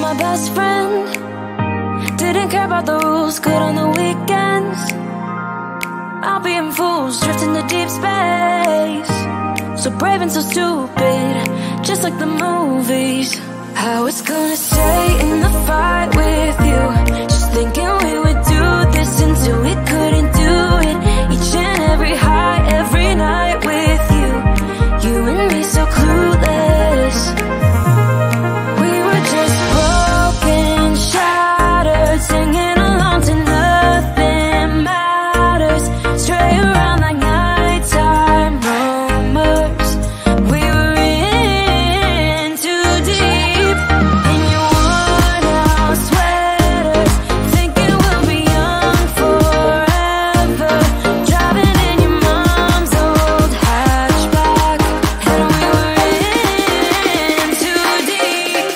My best friend didn't care about the rules, good on the weekends. I'll be in fools, drifting to deep space. So brave and so stupid, just like the movies. I was gonna stay in the fight with you, just thinking we would do this until we couldn't do it. Each and every high, every night with you, you and me so clueless. We were just broken, shattered, singing along to nothing matters. Stray around like nighttime rumors. We were in too deep, in your worn out sweaters, thinking we'll be young forever. Driving in your mom's old hatchback, and we were in too deep.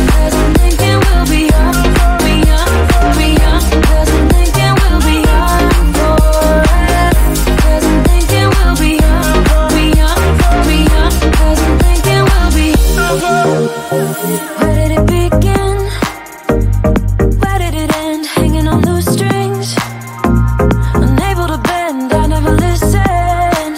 Cause I'm thinking we'll be young, be young, be young. Cause I'm thinking we'll be young forever. Cause I'm thinking we'll be young, be young, be young. Cause I'm thinking we'll be. Where did it begin? Where did it end? Hanging on loose strings, unable to bend. I never listened,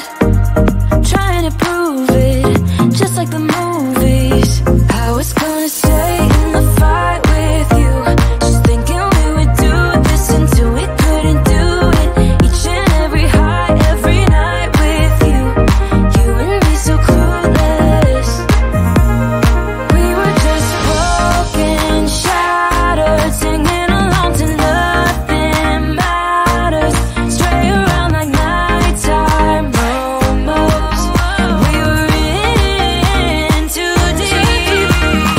trying to prove it, just like the movies. I was gonna stay in the fight with you, just thinking we would do this until we couldn't do it. Each and every high, every night with you, you and me so clueless. We were just broken, shattered, singing along to nothing matters. Stray around like nighttime rumors. We were in too deep,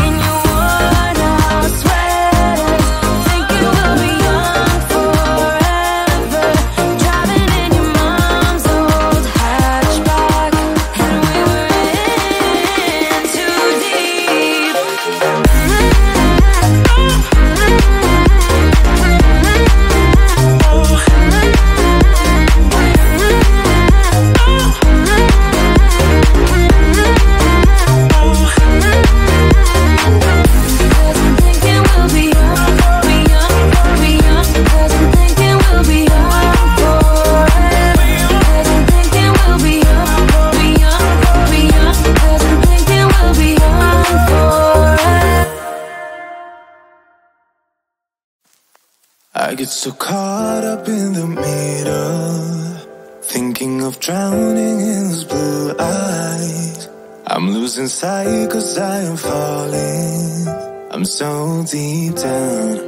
in your worn out sweaters, thinking we'll be young forever. Driving in your mom's old hatchback, and we were in too deep. Cause I'm thinking we'll be young, be young, be young. Cause I'm thinking we'll be young forever. Cause I'm thinking we'll be young, be young, be young. Cause I'm thinking we'll be young forever. I get so caught up in the middle, thinking of drowning in those blue eyes. I'm losing sight cause I am falling. I'm so deep down,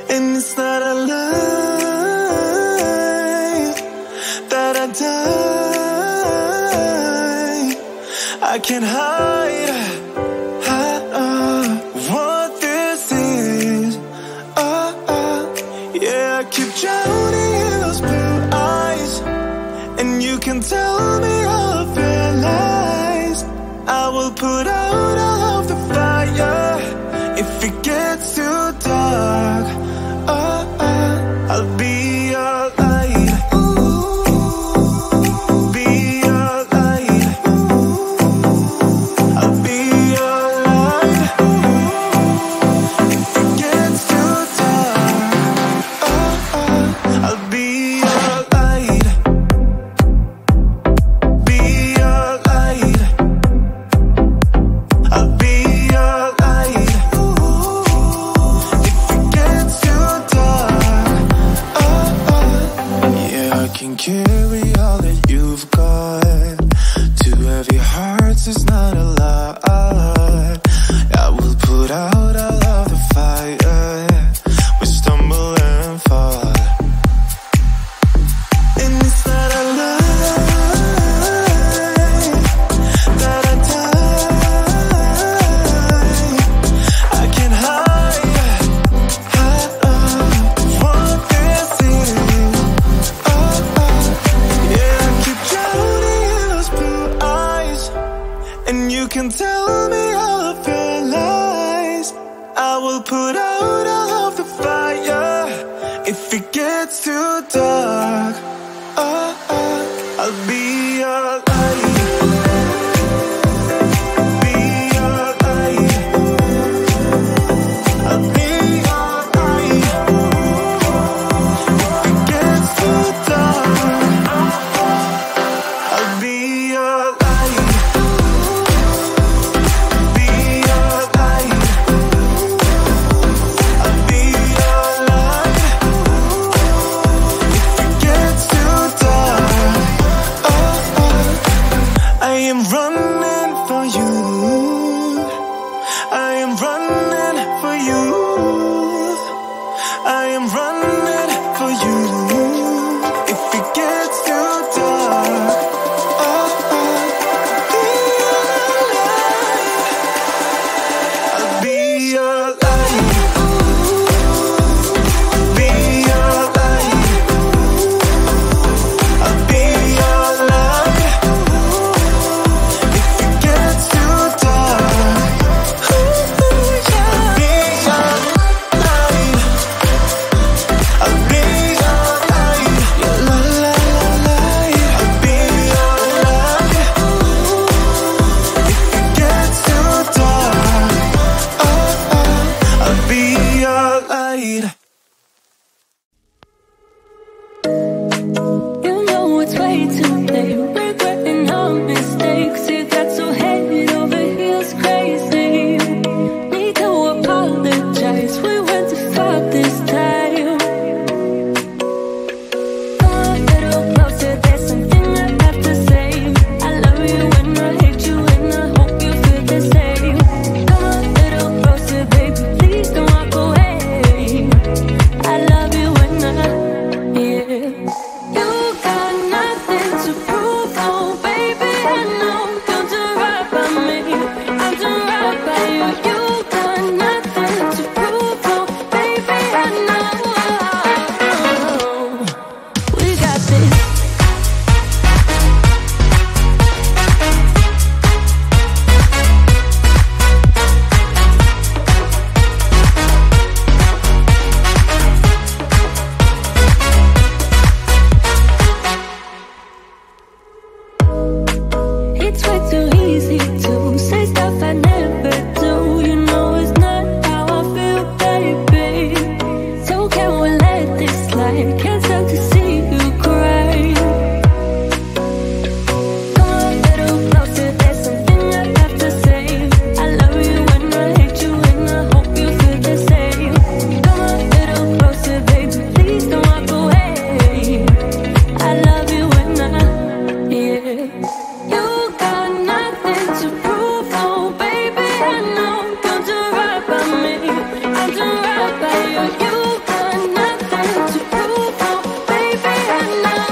and it's not a lie that I die. I can't hide what this is. Yeah, I keep drowning in those blue eyes, and you can tell me all of your lies. I will put out all of the fire if it gets too dark. I'll be your light. Be your light. I'll be your light. If it gets too dark, I'll be your light. Be your light. I will put out all of the fire. If it gets too dark, I'll be your light. Be your light. I'll be your light. If it gets too dark, I'll be your light. Be your light. I'll be your light. If it gets too dark, I am running for you. I am running for you. I am running for you. If it gets too dark, I'll be your light. Be your light. I'll be your light. If it gets too dark, I'll be your light. I'll be your light. Your light. I'll be your light. If it gets too dark, I'll be your light. You know it's way too late. Regretting our mistakes. It got so head over heels crazy. Need to apologize. We went too far this time. Come a little closer. There's something I have to say. I love you and I hate you and I hope you feel the same. Come a little closer, baby. Please don't walk away. I love you and I, yeah. You got nothing to prove, oh baby. I know you'll do right by me. I'll do right by you. You got nothing to prove, oh baby. I know we got this. It's way too easy to say stuff I never do. You know it's not how I feel, baby. So can we let this slide? Can't stand to see you cry. Come a little closer, there's something I have to say. I love you and I hate you and I hope you feel the same. Come a little closer, baby, please don't walk away. I love you and I, yeah. You got nothing to prove, oh baby. I know you'll do right by me. I'll do right by you. You got nothing to prove, oh baby. I know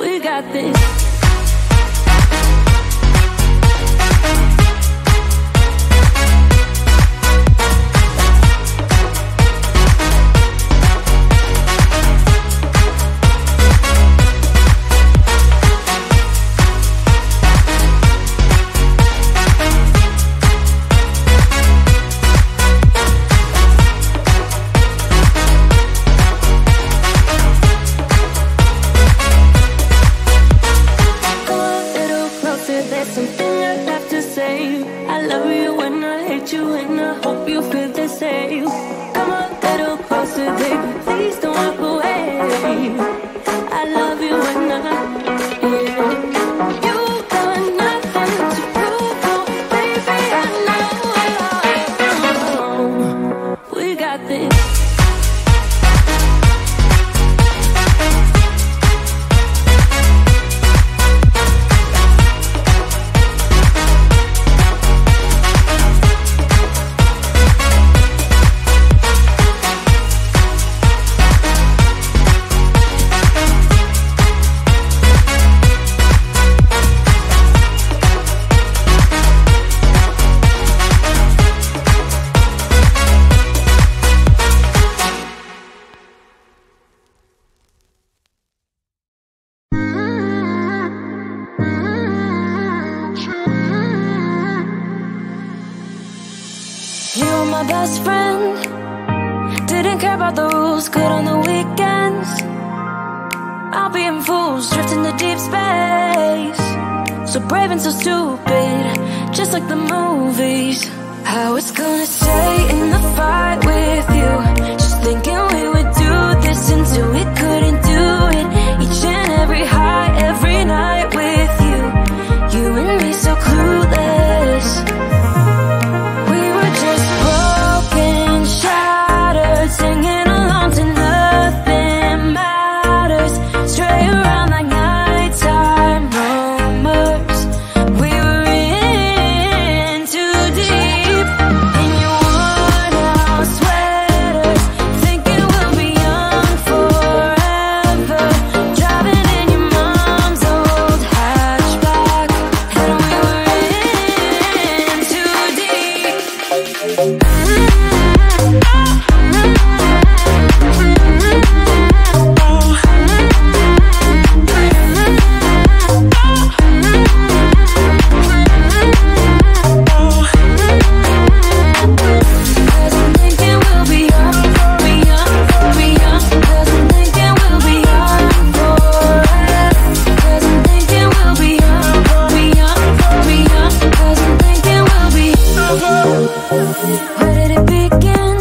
we got this. Come a little closer, there's something I have to say. I love you and I hate you and I hope you feel the same. Come a little closer, baby, please don't walk away. I love you and I, yeah. You got nothing to prove, oh baby. I know we got this. You were my best friend. Didn't care about the rules, good on the weekends. I'll be in fools, drifting to deep space. So brave and so stupid, just like the movies. I was gonna stay in the fight with you, just thinking we would do this until we couldn't do it. Each and every high, every night with you. You and me so clueless. We were just broken, shattered, singing along to nothing matters. Stray around like nighttime rumors. We were in too deep. In your worn out sweaters, thinking we'll be young forever. Driving in your mom's old hatchback, and we were in too deep. Cause I'm thinking we'll be young, be young, be young. Cause I'm thinking we'll be young forever. Cause I'm thinking we'll be young, be young, be young. Cause I'm thinking we'll be. Where did it begin?